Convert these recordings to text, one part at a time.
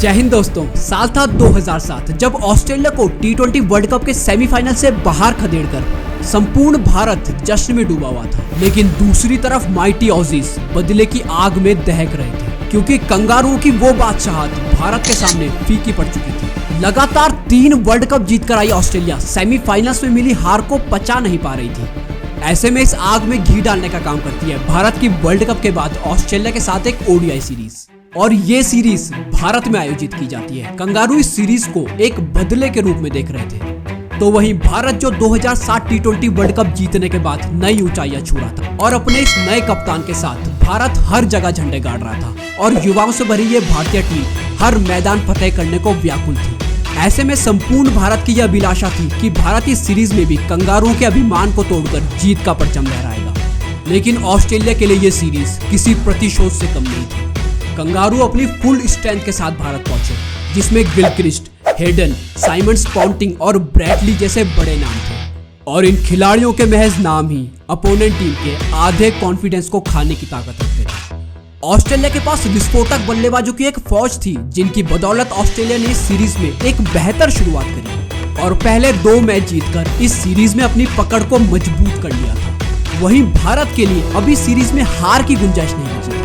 जय हिंद दोस्तों। साल था 2007 जब ऑस्ट्रेलिया को T20 वर्ल्ड कप के सेमीफाइनल से बाहर खदेड़कर संपूर्ण भारत जश्न में डूबा हुआ था। लेकिन दूसरी तरफ माइटी ऑजीज बदले की आग में दहक रहे थे, क्योंकि कंगारुओं की वो बादशाहत भारत के सामने फीकी पड़ चुकी थी। लगातार 3 वर्ल्ड कप जीतकर आई ऑस्ट्रेलिया सेमीफाइनल्स में मिली हार को पचा नहीं पा रही थी। ऐसे में इस आग में घी डालने का काम करती है भारत की वर्ल्ड कप के बाद ऑस्ट्रेलिया के साथ एक ओडीआई सीरीज, और ये सीरीज भारत में आयोजित की जाती है। कंगारू इस सीरीज को एक बदले के रूप में देख रहे थे। तो वहीं भारत जो 2007 T20 वर्ल्ड कप जीतने के बाद नई ऊंचाइयां छू रहा था, और अपने इस नए कप्तान के साथ भारत हर जगह झंडे गाड़ रहा था, और युवाओं से भरी ये भारतीय टीम हर मैदान फतेह करने को व्याकुल थी। ऐसे में संपूर्ण भारत की यह अभिलाषा थी कि भारत इस सीरीज में भी कंगारुओं के अभिमान को तोड़कर जीत का परचम लहराएगा। लेकिन ऑस्ट्रेलिया के लिए यह सीरीज किसी प्रतिशोध से कम नहीं थी। कंगारू अपनी फुल स्ट्रेंथ के साथ भारत पहुंचे, जिसमें गिलक्रिस्ट, हेडन, साइमंड्स पॉन्टिंग और ब्रैडली जैसे बड़े नाम थे। और इन खिलाड़ियों के महज नाम ही अपोनेंट टीम के आधे कॉन्फिडेंस को खाने की ताकत रखते थे। ऑस्ट्रेलिया के पास विस्फोटक बल्लेबाजों की एक फौज थी, जिनकी बदौलत ऑस्ट्रेलिया ने इस सीरीज में एक बेहतर शुरुआत करी और पहले 2 मैच जीतकर इस सीरीज में अपनी पकड़ को मजबूत कर लिया था। वहीं भारत के लिए अभी सीरीज में हार की गुंजाइश नहीं बची थी।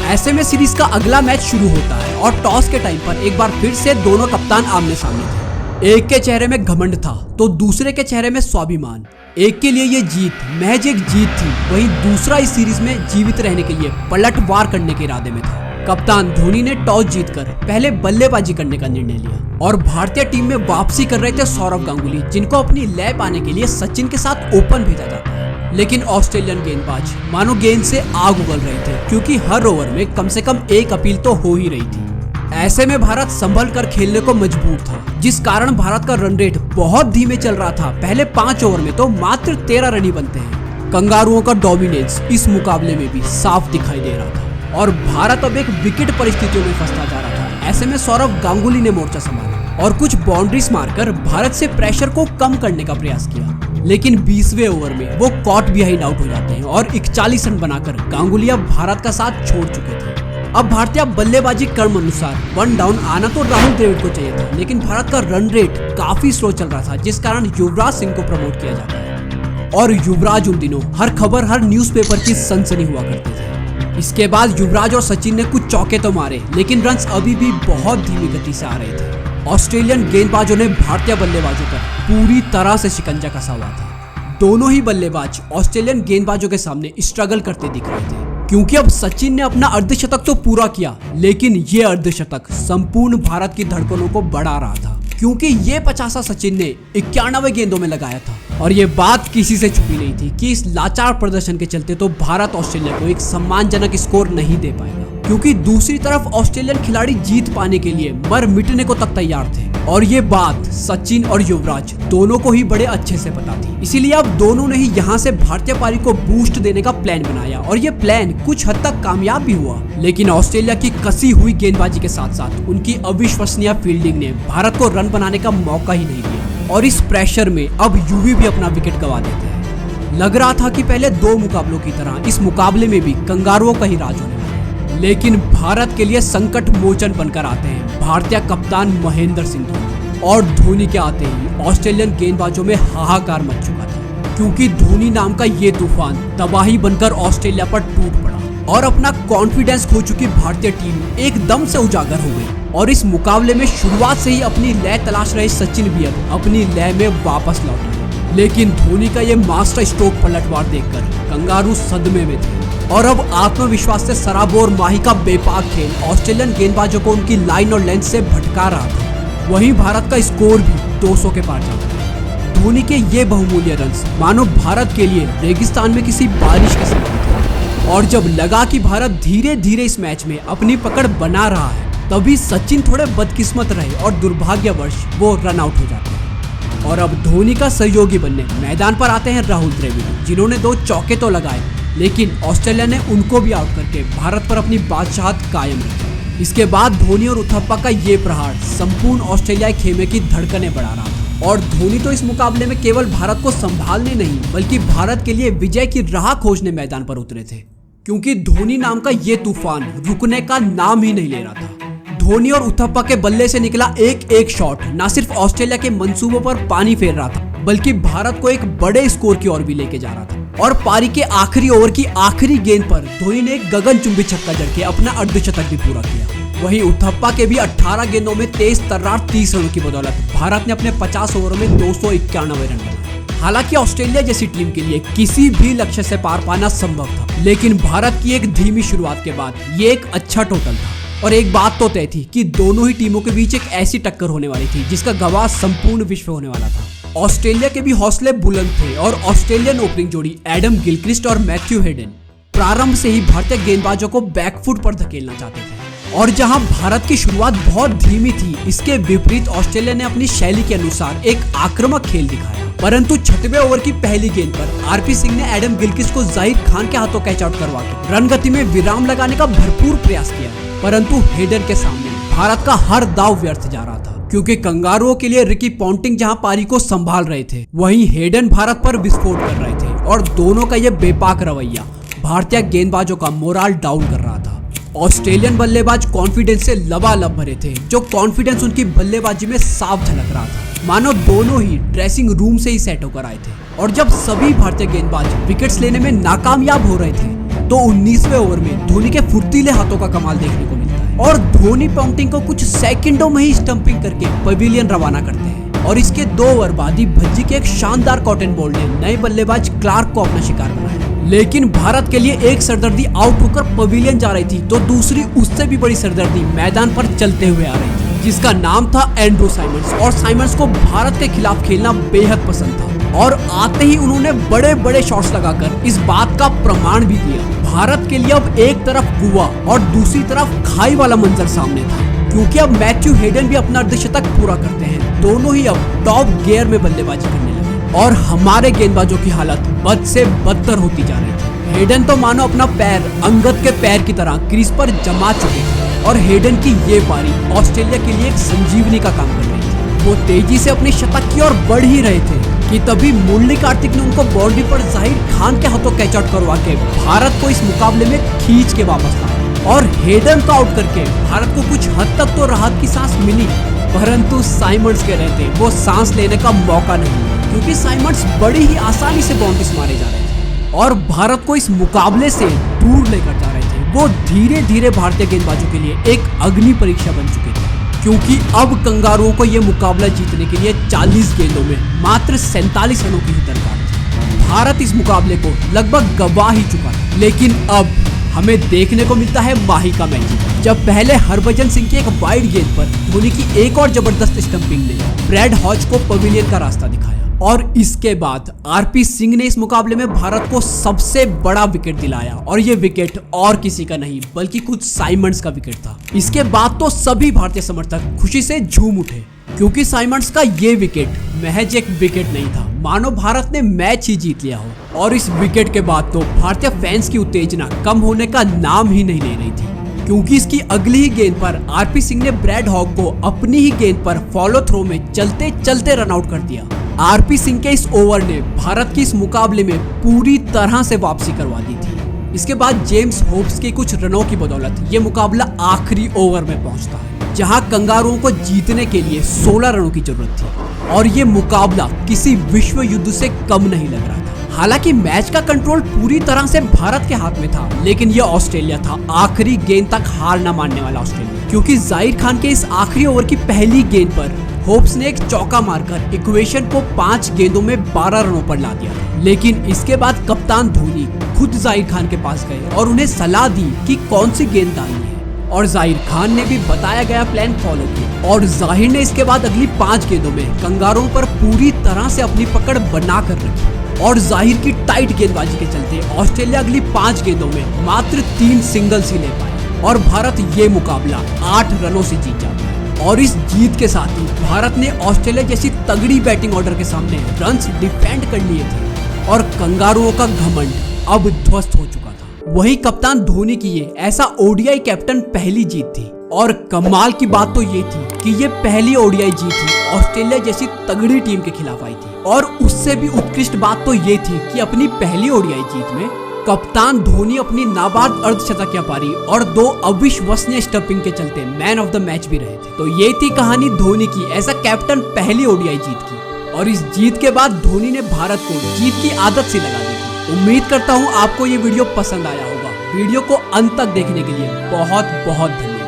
ऐसे में सीरीज का अगला मैच शुरू होता है और टॉस के टाइम पर एक बार फिर से दोनों कप्तान आमने सामने थे। एक के चेहरे में घमंड था तो दूसरे के चेहरे में स्वाभिमान। एक के लिए ये जीत महज एक जीत थी, वहीं दूसरा इस सीरीज में जीवित रहने के लिए पलटवार करने के इरादे में था। कप्तान धोनी ने टॉस जीतकर पहले बल्लेबाजी करने का निर्णय लिया, और भारतीय टीम में वापसी कर रहे थे सौरव गांगुली, जिनको अपनी लय पाने के लिए सचिन के साथ ओपन भेजा जाता है। लेकिन ऑस्ट्रेलियन गेंदबाज मानो गेंद से आग उगल रहे थे, क्योंकि हर ओवर में कम से कम एक अपील तो हो ही रही थी। ऐसे में भारत संभल कर खेलने को मजबूर था, जिस कारण भारत का रन रेट बहुत धीमे चल रहा था। पहले 5 ओवर में तो मात्र 13 रन ही बनते हैं। कंगारुओं का डोमिनेंस इस मुकाबले में भी साफ दिखाई दे रहा था, और भारत अब एक विकेट परिस्थितियों में फंसता जा रहा था। ऐसे में सौरव गांगुली ने मोर्चा संभाला और कुछ बाउंड्रीज मारकर भारत से प्रेशर को कम करने का प्रयास किया। लेकिन 20वें ओवर में वो कॉट बिहाइंड आउट हो जाते हैं और 41 रन बनाकर गांगुली अब भारत का साथ छोड़ चुके थे। अब भारतीय बल्लेबाजी क्रम अनुसार 1 डाउन आना तो राहुल द्रविड़ को चाहिए था, लेकिन भारत का रन रेट काफी स्लो चल रहा था, जिस कारण युवराज सिंह को प्रमोट किया जाता है। और युवराज उन दिनों हर खबर हर न्यूज़पेपर की सनसनी हुआ करते थे। इसके बाद युवराज और सचिन ने कुछ चौके तो मारे, लेकिन रन्स अभी भी बहुत धीमी गति से आ रहे थे। ऑस्ट्रेलियन गेंदबाजों ने भारतीय बल्लेबाजों पर पूरी तरह से शिकंजा कसा हुआ था। दोनों ही बल्लेबाज ऑस्ट्रेलियन गेंदबाजों के सामने स्ट्रगल करते दिख रहे थे, क्योंकि अब सचिन ने अपना अर्धशतक तो पूरा किया, लेकिन ये अर्धशतक संपूर्ण भारत की धड़कनों को बढ़ा रहा था, क्योंकि ये 50 सचिन ने 91 गेंदों में लगाया था। और ये बात किसी से छुपी नहीं थी कि इस लाचार प्रदर्शन के चलते तो भारत ऑस्ट्रेलिया को एक सम्मानजनक स्कोर नहीं दे पाएगा, क्योंकि दूसरी तरफ ऑस्ट्रेलियन खिलाड़ी जीत पाने के लिए मर मिटने को तक तैयार थे। और ये बात सचिन और युवराज दोनों को ही बड़े अच्छे से पता थी। इसीलिए अब दोनों ने ही यहाँ से भारतीय पारी को बूस्ट देने का प्लान बनाया, और ये प्लान कुछ हद तक कामयाब भी हुआ। लेकिन ऑस्ट्रेलिया की कसी हुई गेंदबाजी के साथ साथ उनकी अविश्वसनीय फील्डिंग ने भारत को रन बनाने का मौका ही नहीं दिया, और इस प्रेशर में अब यूवी भी अपना विकेट गंवा देते हैं। लग रहा था कि पहले 2 मुकाबलों की तरह इस मुकाबले में भी कंगारुओं का ही राज होने वाला है। लेकिन भारत के लिए संकट मोचन बनकर आते हैं भारतीय कप्तान महेंद्र सिंह धोनी, और धोनी के आते ही ऑस्ट्रेलियन गेंदबाजों में हाहाकार मच चुका था, क्योंकि धोनी नाम का ये तूफान तबाही बनकर ऑस्ट्रेलिया पर टूट पड़ा, और अपना कॉन्फिडेंस खो चुकी भारतीय टीम एकदम से उजागर हो गई। और इस मुकाबले में शुरुआत से ही अपनी लय तलाश रहे सचिन भी अब अपनी लय में वापस लौटे। लेकिन धोनी का ये मास्टर स्ट्रोक पलटवार देखकर कंगारू सदमे में थे, और अब आत्मविश्वास से सराबोर माही का बेपाक खेल ऑस्ट्रेलियन गेंदबाजों को उनकी लाइन और लेंथ से भटका रहा था। वहीं भारत का स्कोर भी 200 के पार चल रहा था। धोनी के ये बहुमूल्य रन्स मानो भारत के लिए रेगिस्तान में किसी बारिश के समान थे। और जब लगा कि भारत धीरे धीरे इस मैच में अपनी पकड़ बना रहा है, तभी सचिन थोड़े बदकिस्मत रहे और दुर्भाग्यवश वो रन आउट हो जाते हैं। और अब धोनी का सहयोगी बनने मैदान पर आते हैं राहुल द्रविड़, जिन्होंने 2 चौके तो लगाए, लेकिन ऑस्ट्रेलिया ने उनको भी आउट करके भारत पर अपनी बादशाहत कायम रखी। इसके बाद धोनी और उथप्पा का ये प्रहार संपूर्ण ऑस्ट्रेलियाई खेमे की धड़कनें बढ़ा रहा था, और धोनी तो इस मुकाबले में केवल भारत को संभालने नहीं बल्कि भारत के लिए विजय की राह खोजने मैदान पर उतरे थे, क्योंकि धोनी नाम का ये तूफान रुकने का नाम ही नहीं ले रहा था। धोनी और उथप्पा के बल्ले से निकला एक शॉट न सिर्फ ऑस्ट्रेलिया के मंसूबों पर पानी फेर रहा था, बल्कि भारत को एक बड़े स्कोर की ओर भी लेके जा रहा था। और पारी के आखिरी ओवर की आखिरी गेंद पर धोनी ने एक गगनचुंबी छक्का जड़ के अपना अर्धशतक भी पूरा किया। वहीं उथप्पा के भी 18 गेंदों में तेज तर्रार 30 रनों की बदौलत भारत ने अपने 50 ओवरों में 291 रन बनाए। हालांकि ऑस्ट्रेलिया जैसी टीम के लिए किसी भी लक्ष्य से पार पाना संभव था, लेकिन भारत की एक धीमी शुरुआत के बाद ये एक अच्छा टोटल था। और एक बात तो तय थी कि दोनों ही टीमों के बीच एक ऐसी टक्कर होने वाली थी जिसका गवाह संपूर्ण विश्व होने वाला था। ऑस्ट्रेलिया के भी हौसले बुलंद थे और ऑस्ट्रेलियन ओपनिंग जोड़ी एडम गिलक्रिस्ट और मैथ्यू हेडन प्रारंभ से ही भारतीय गेंदबाजों को बैकफुट पर धकेलना चाहते थे। और जहां भारत की शुरुआत बहुत धीमी थी, इसके विपरीत ऑस्ट्रेलिया ने अपनी शैली के अनुसार एक आक्रामक खेल दिखाया। परंतु 6वें ओवर की पहली गेंद पर आरपी सिंह ने एडम गिलक्रिस्ट को जाहिर खान के हाथों कैच आउट करवा के रन गति में विराम लगाने का भरपूर प्रयास किया, परंतु हेडन के सामने भारत का हर दाव व्यर्थ जा रहा था, क्योंकि कंगारुओं के लिए रिकी पॉन्टिंग जहां पारी को संभाल रहे थे, वहीं हेडन भारत पर विस्फोट कर रहे थे। और दोनों का यह बेपाक रवैया भारतीय गेंदबाजों का मोराल डाउन कर रहा था। ऑस्ट्रेलियन बल्लेबाज कॉन्फिडेंस से लबालब भरे थे, जो कॉन्फिडेंस उनकी बल्लेबाजी में साफ झलक रहा था, मानो दोनों ही ड्रेसिंग रूम से ही सेट होकर आए थे। और जब सभी भारतीय गेंदबाज विकेट्स लेने में नाकामयाब हो रहे थे, तो 19वें ओवर में धोनी के फुर्तीले हाथों का कमाल देखने को मिलता है और धोनी पॉन्टिंग को कुछ सेकंडों में ही स्टंपिंग करके पवेलियन रवाना करते हैं। और इसके 2 ओवर बाद ही भज्जी के एक शानदार कॉटन बॉल ने नए बल्लेबाज क्लार्क को अपना शिकार बनाया। लेकिन भारत के लिए एक सरदर्दी आउट होकर पवेलियन जा रही थी, तो दूसरी उससे भी बड़ी सरदर्दी मैदान पर चलते हुए आ रही थी, जिसका नाम था एंड्रू साइमंड्स। और साइमंड्स को भारत के खिलाफ खेलना बेहद पसंद था और आते ही उन्होंने बड़े बड़े शॉट्स लगाकर इस बात का प्रमाण भी दिया। भारत के लिए अब एक तरफ कुआं और दूसरी तरफ खाई वाला मंजर सामने था, क्योंकि अब मैथ्यू हेडन भी अपना अर्धशतक पूरा करते हैं। दोनों ही अब टॉप गियर में बल्लेबाजी करने लगे और हमारे गेंदबाजों की हालत बद से बदतर होती जा रही थी। हेडन तो मानो अपना पैर अंगद के पैर की तरह क्रीज पर जमा चुके थे और हेडन की ये पारी ऑस्ट्रेलिया के लिए एक संजीवनी का काम कर रही थी। वो तेजी से अपनी शतक की ओर बढ़ ही रहे थे कि तभी मुरली कार्तिक ने उनको बाउंड्री पर जाहिर खान के हाथों कैच आउट करवा के भारत को इस मुकाबले में खींच के वापस लाया। और हेडन को आउट करके भारत को कुछ हद तक तो राहत की सांस मिली, परंतु साइमंड्स के रहते वो सांस लेने का मौका नहीं मिला, क्योंकि साइमंड्स बड़ी ही आसानी से बाउंड्रीज मारे जा रहे थे और भारत को इस मुकाबले से दूर लेकर जा रहे थे। वो धीरे धीरे भारतीय गेंदबाजों के लिए एक अग्नि परीक्षा बन चुके थे, क्योंकि अब कंगारुओं को यह मुकाबला जीतने के लिए 40 गेंदों में मात्र 47 रनों की ही दरकार थी। भारत इस मुकाबले को लगभग गंवा ही चुका था, लेकिन अब हमें देखने को मिलता है माही का मैजिक, जब पहले हरभजन सिंह की एक वाइड गेंद पर धोनी की एक और जबरदस्त स्टंपिंग ने ब्रैड हॉज को पवेलियन का रास्ता दिखाया। और इसके बाद आरपी सिंह ने इस मुकाबले में भारत को सबसे बड़ा विकेट दिलाया, और ये विकेट और किसी का नहीं बल्कि खुद साइमंड्स का विकेट था। इसके बाद तो सभी भारतीय समर्थक खुशी से झूम उठे, क्योंकि साइमंड्स का ये विकेट महज एक विकेट नहीं था, मानो भारत ने मैच ही जीत लिया हो। और इस विकेट के बाद तो भारतीय फैंस की उत्तेजना कम होने का नाम ही नहीं ले रही थी, क्योंकि इसकी अगली ही गेंद पर आरपी सिंह ने ब्रैड हॉग को अपनी ही गेंद पर फॉलो थ्रो में चलते चलते रन आउट कर दिया। आरपी सिंह के इस ओवर ने भारत की इस मुकाबले में पूरी तरह से वापसी करवा दी थी। इसके बाद जेम्स होप्स के कुछ रनों की बदौलत ये मुकाबला आखिरी ओवर में पहुंचता है, जहां कंगारुओं को जीतने के लिए 16 रनों की जरूरत थी और ये मुकाबला किसी विश्व युद्ध से कम नहीं लग रहा था। हालांकि मैच का कंट्रोल पूरी तरह से भारत के हाथ में था, लेकिन यह ऑस्ट्रेलिया था आखिरी गेंद तक हार न मानने वाला ऑस्ट्रेलिया, क्योंकि जाहिर खान के इस आखिरी ओवर की पहली गेंद पर होप्स ने एक चौका मारकर इक्वेशन को 5 गेंदों में 12 रनों पर ला दिया। लेकिन इसके बाद कप्तान धोनी खुद जाहिर खान के पास गए और उन्हें सलाह दी कि कौन सी गेंद डालनी है, और जाहिर खान ने भी बताया गया प्लान फॉलो किया और जाहिर ने इसके बाद अगली 5 गेंदों में कंगारुओं पर पूरी तरह से अपनी पकड़ बना कर रखी। और जाहिर की टाइट गेंदबाजी के चलते ऑस्ट्रेलिया अगली 5 गेंदों में मात्र 3 सिंगल्स ही ले पाए और भारत ये मुकाबला 8 रनों से जीत जाता है। और इस जीत के साथ ही भारत ने ऑस्ट्रेलिया जैसी तगड़ी बैटिंग ऑर्डर के सामने रन्स डिफेंड कर लिए थे और कंगारुओं का घमंड अब ध्वस्त हो चुका था। वही कप्तान धोनी की ये ऐसा ओडीआई कैप्टन पहली जीत थी, और कमाल की बात तो ये थी कि ये पहली ओडीआई जीत थी ऑस्ट्रेलिया जैसी तगड़ी टीम के खिलाफ आई थी। और उससे भी उत्कृष्ट बात तो ये थी कि अपनी पहली ओडीआई जीत में कप्तान धोनी अपनी नाबाद अर्धशतकीय पारी और 2 अविश्वसनीय स्टंपिंग के चलते मैन ऑफ द मैच भी रहे थे। तो ये थी कहानी धोनी की एज अ कैप्टन पहली ओडीआई जीत की, और इस जीत के बाद धोनी ने भारत को जीत की आदत सी लगा दी थी। उम्मीद करता हूँ आपको ये वीडियो पसंद आया होगा। वीडियो को अंत तक देखने के लिए बहुत बहुत धन्यवाद।